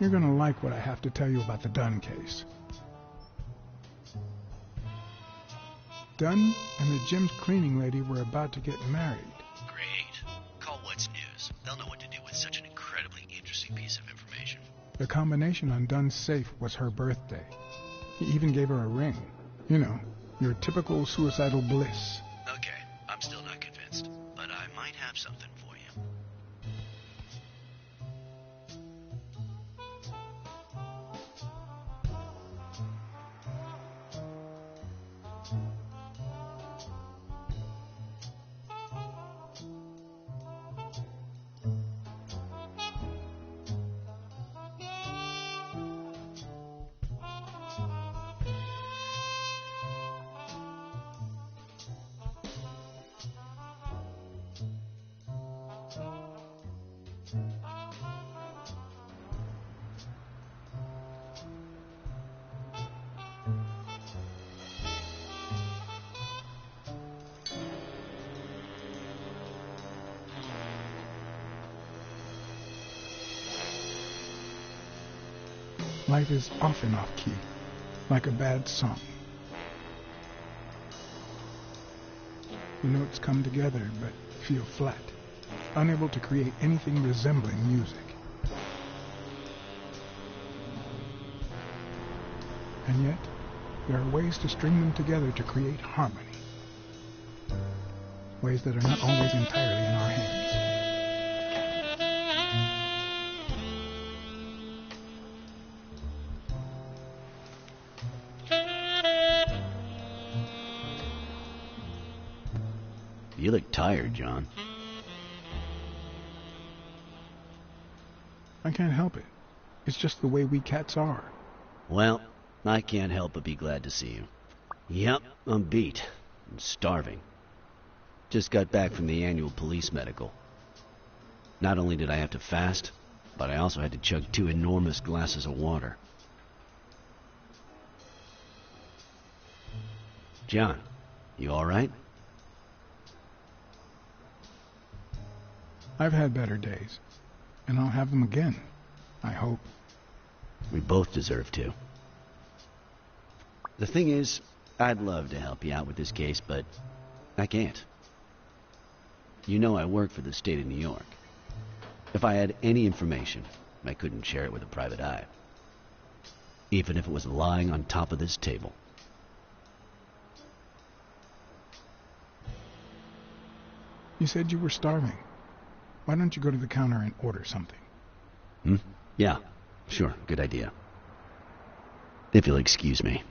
You're gonna like what I have to tell you about the Dunn case. Dunn and the gym's cleaning lady were about to get married. Great. Call What's News. They'll know what to do with such an incredibly interesting piece of information. The combination on Dunn's safe was her birthday. He even gave her a ring. You know, your typical suicidal bliss. Okay, I'm still not convinced, but I might have something for you. Life is off and off key, like a bad song. The notes come together but feel flat, unable to create anything resembling music. And yet, there are ways to string them together to create harmony. Ways that are not always entirely in our hands. You look tired, John. I can't help it. It's just the way we cats are. Well, I can't help but be glad to see you. Yep, I'm beat. I'm starving. Just got back from the annual police medical. Not only did I have to fast, but I also had to chug 2 enormous glasses of water. John, you alright? I've had better days, and I'll have them again, I hope. We both deserve to. The thing is, I'd love to help you out with this case, but I can't. You know I work for the state of New York. If I had any information, I couldn't share it with a private eye. Even if it was lying on top of this table. You said you were starving. Why don't you go to the counter and order something? Yeah, sure, good idea. If you'll excuse me.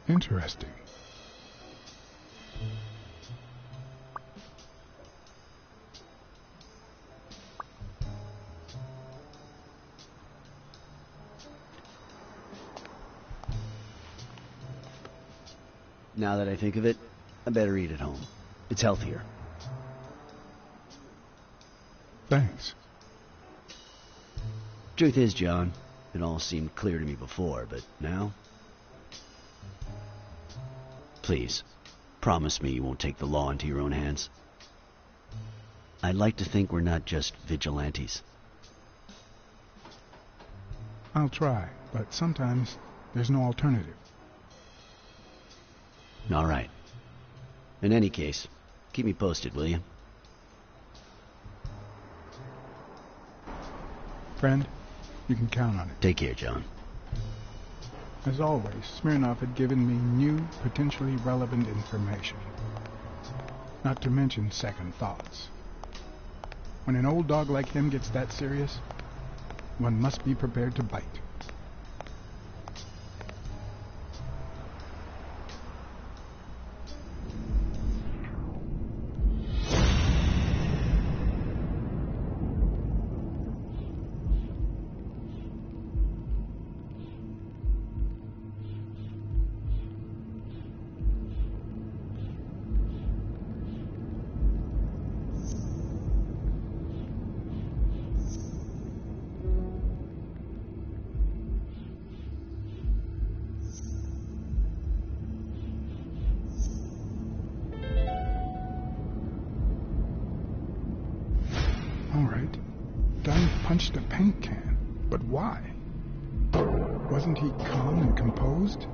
Interesting. Now that I think of it, I better eat at home. It's healthier. Thanks. Truth is, John, it all seemed clear to me before, but now... Please, promise me you won't take the law into your own hands. I'd like to think we're not just vigilantes. I'll try, but sometimes there's no alternative. All right. In any case, keep me posted, will you? Friend, you can count on it. Take care, John. As always, Smirnov had given me new, potentially relevant information. Not to mention second thoughts. When an old dog like him gets that serious, one must be prepared to bite. All right. Dunn punched a paint can. But why? Wasn't he calm and composed?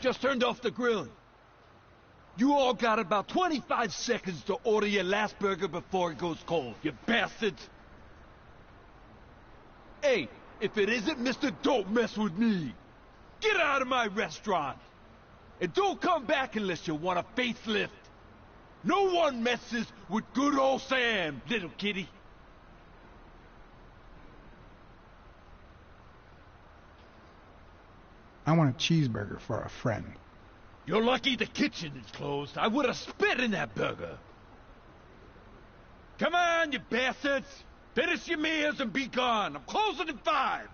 Just turned off the grill. You all got about 25 seconds to order your last burger before it goes cold, you bastards! Hey, if it isn't Mr. Don't Mess With Me, get out of my restaurant! And don't come back unless you want a facelift. No one messes with good old Sam, little kitty. I want a cheeseburger for a friend. You're lucky the kitchen is closed. I would have spit in that burger. Come on, you bastards! Finish your meals and be gone. I'm closing in 5.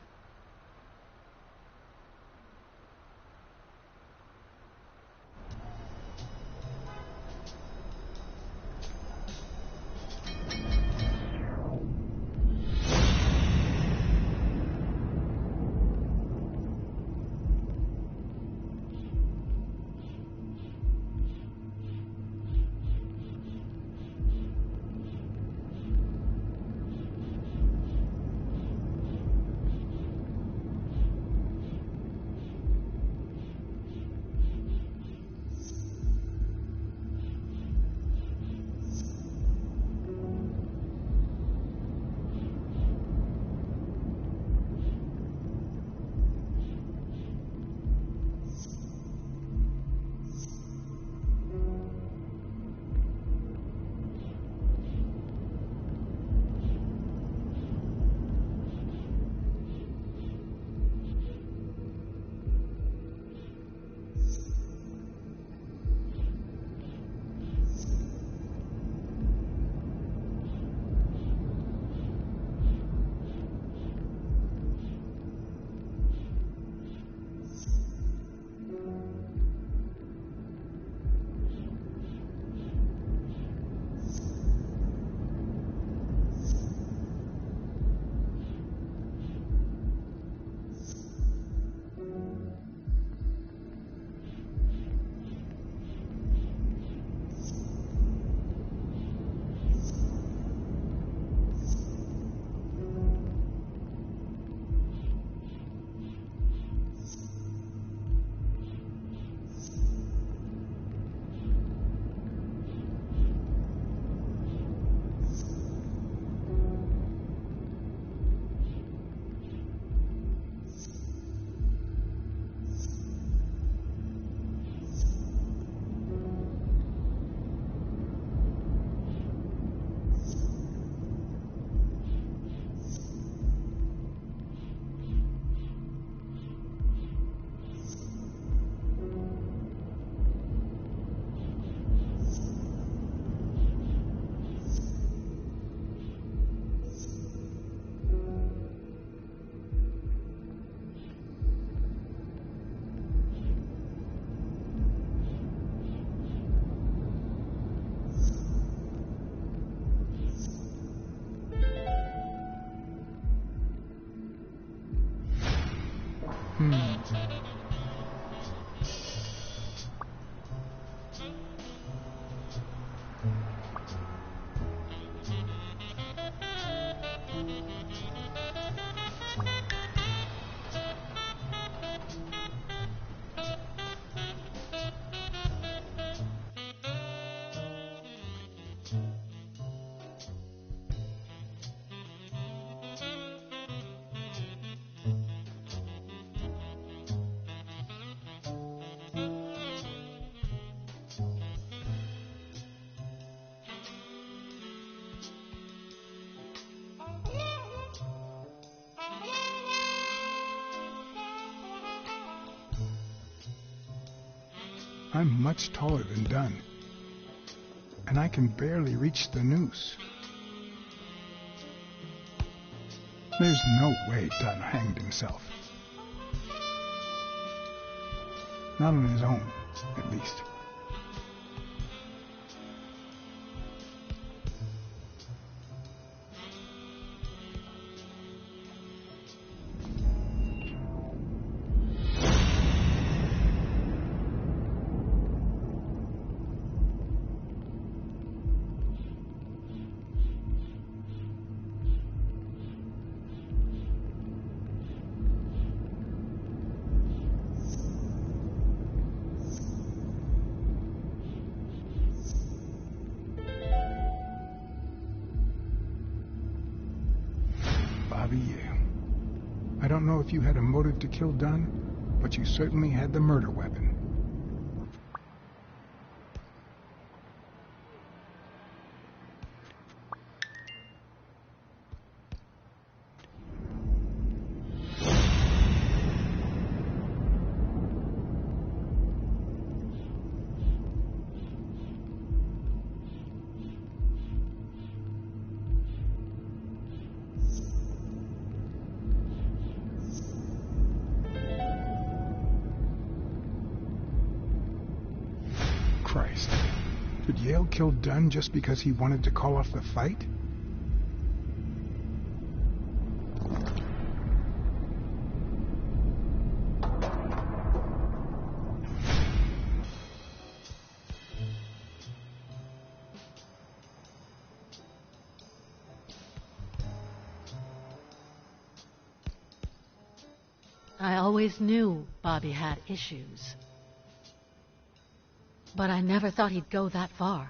I'm much taller than Dunn, and I can barely reach the noose. There's no way Dunn hanged himself. Not on his own, at least. Yeah. I don't know if you had a motive to kill Dunn, but you certainly had the murder weapon. Christ. Did Yale kill Dunn just because he wanted to call off the fight? I always knew Bobby had issues. But I never thought he'd go that far.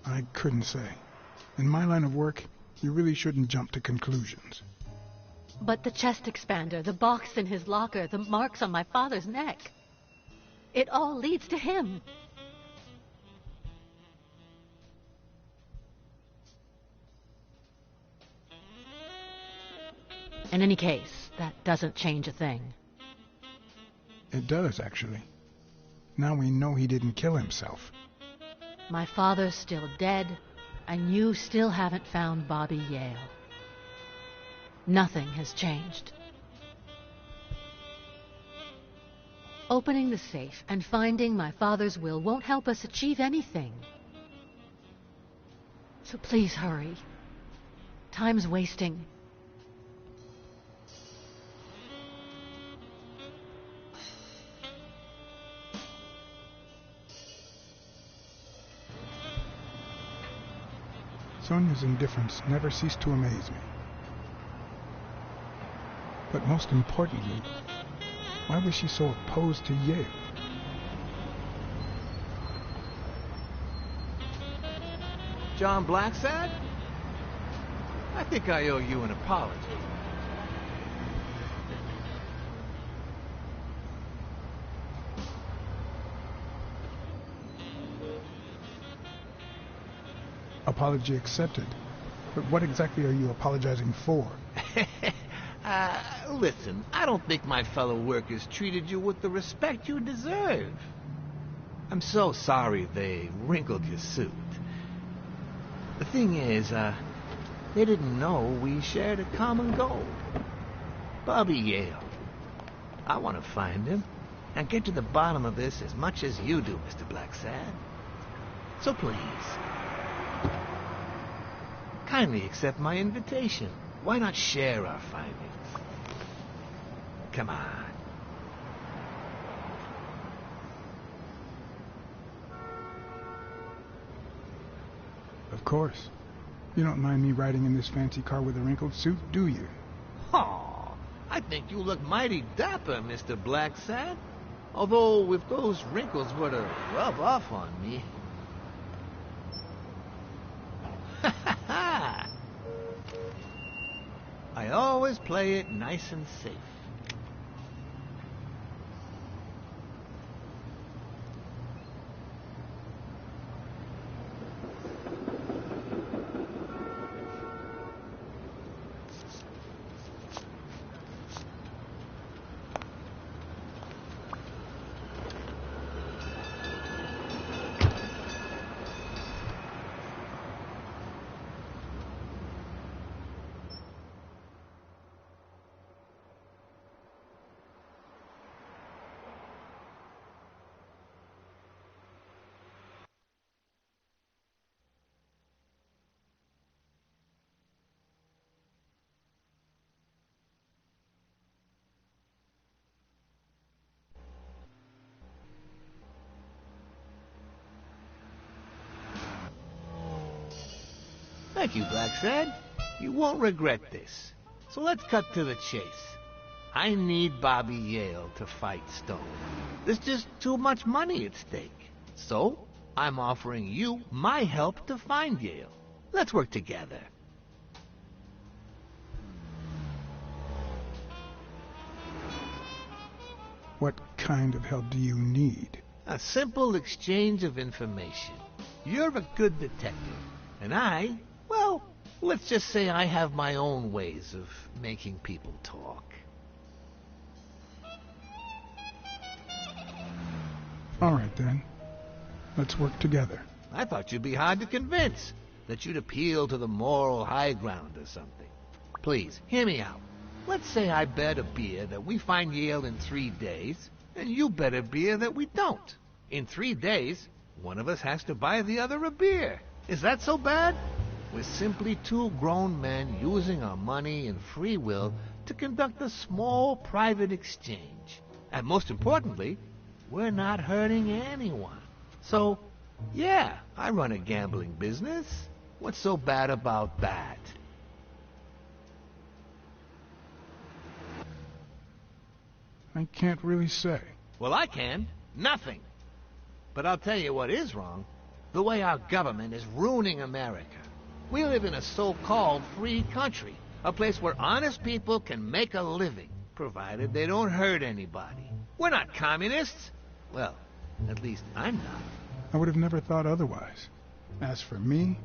I couldn't say. In my line of work, you really shouldn't jump to conclusions. But the chest expander, the box in his locker, the marks on my father's neck. It all leads to him. In any case, that doesn't change a thing. It does, actually. Now we know he didn't kill himself. My father's still dead, and you still haven't found Bobby Yale. Nothing has changed. Opening the safe and finding my father's will won't help us achieve anything. So please hurry. Time's wasting. Sonia's indifference never ceased to amaze me. But most importantly, why was she so opposed to Yale? John Blacksad? I think I owe you an apology. Apology accepted. But what exactly are you apologizing for? Listen, I don't think my fellow workers treated you with the respect you deserve. I'm so sorry they wrinkled your suit. The thing is, they didn't know we shared a common goal. Bobby Yale. I want to find him and get to the bottom of this as much as you do, Mr. Blacksad. So please, kindly accept my invitation. Why not share our findings? Come on. Of course. You don't mind me riding in this fancy car with a wrinkled suit, do you? Oh, I think you look mighty dapper, Mr. Blacksad. Although if those wrinkles were to rub off on me... I always play it nice and safe. Thank you, Blacksad. You won't regret this. So let's cut to the chase. I need Bobby Yale to fight Stone. There's just too much money at stake. So, I'm offering you my help to find Yale. Let's work together. What kind of help do you need? A simple exchange of information. You're a good detective, and well, let's just say I have my own ways of making people talk. All right, then. Let's work together. I thought you'd be hard to convince, that you'd appeal to the moral high ground or something. Please, hear me out. Let's say I bet a beer that we find Yale in 3 days, and you bet a beer that we don't. In 3 days, one of us has to buy the other a beer. Is that so bad? We're simply 2 grown men using our money and free will to conduct a small private exchange. And most importantly, we're not hurting anyone. So, yeah, I run a gambling business. What's so bad about that? I can't really say. Well, I can. Nothing. But I'll tell you what is wrong. The way our government is ruining America. We live in a so-called free country. A place where honest people can make a living, provided they don't hurt anybody. We're not communists. Well, at least I'm not. I would have never thought otherwise. As for me,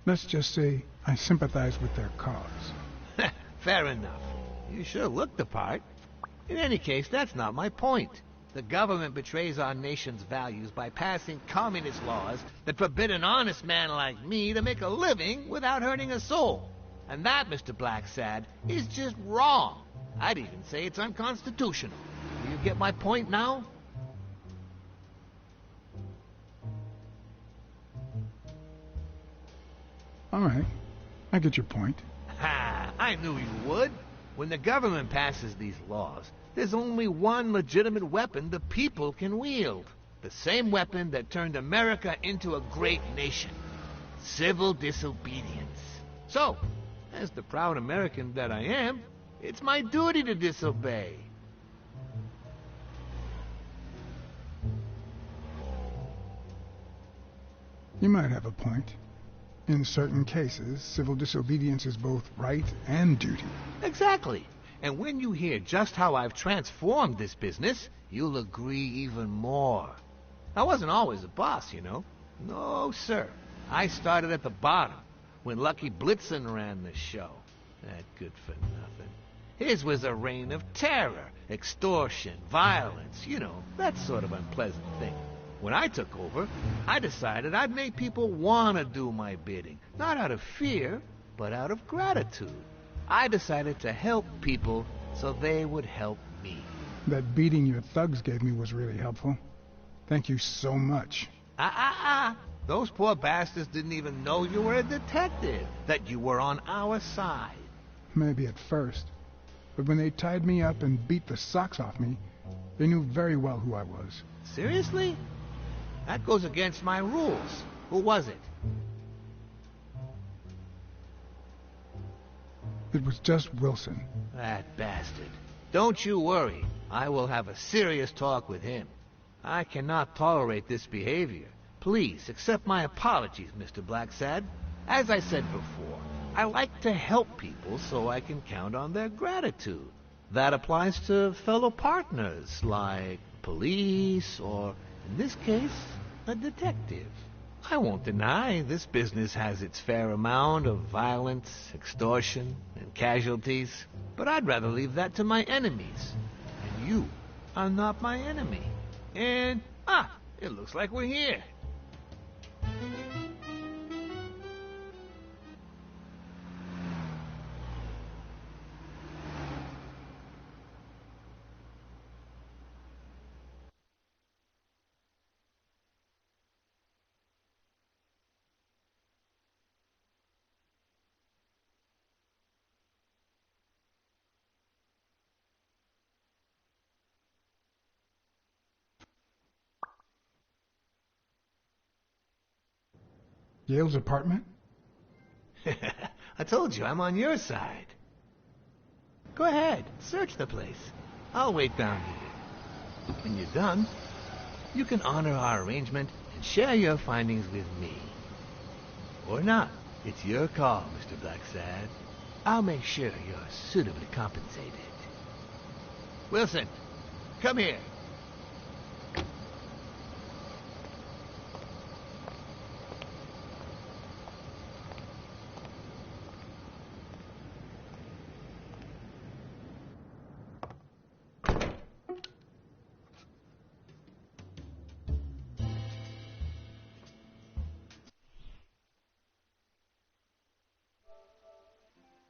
let's just say I sympathize with their cause. Fair enough. You sure look the part. In any case, that's not my point. The government betrays our nation's values by passing communist laws that forbid an honest man like me to make a living without hurting a soul. And that, Mr. Blacksad, is just wrong. I'd even say it's unconstitutional. Do you get my point now? All right, I get your point. Ha! I knew you would. When the government passes these laws, there's only one legitimate weapon the people can wield. The same weapon that turned America into a great nation. Civil disobedience. So, as the proud American that I am, it's my duty to disobey. You might have a point. In certain cases, civil disobedience is both right and duty. Exactly. And when you hear just how I've transformed this business, you'll agree even more. I wasn't always a boss, you know. No, sir. I started at the bottom, when Lucky Blitzen ran the show. That good for nothing. His was a reign of terror, extortion, violence, you know, that sort of unpleasant thing. When I took over, I decided I'd make people want to do my bidding. Not out of fear, but out of gratitude. I decided to help people so they would help me. That beating your thugs gave me was really helpful. Thank you so much. Those poor bastards didn't even know you were a detective, that you were on our side. Maybe at first. But when they tied me up and beat the socks off me, they knew very well who I was. Seriously? That goes against my rules. Who was it? It was just Wilson. That bastard. Don't you worry. I will have a serious talk with him. I cannot tolerate this behavior. Please accept my apologies, Mr. Blacksad. As I said before, I like to help people so I can count on their gratitude. That applies to fellow partners like police or, in this case, a detective. I won't deny this business has its fair amount of violence, extortion, and casualties, but I'd rather leave that to my enemies. And you are not my enemy. And, it looks like we're here. Yale's apartment? I told you, I'm on your side. Go ahead, search the place. I'll wait down here. When you're done, you can honor our arrangement and share your findings with me. Or not. It's your call, Mr. Blacksad. I'll make sure you're suitably compensated. Wilson, come here.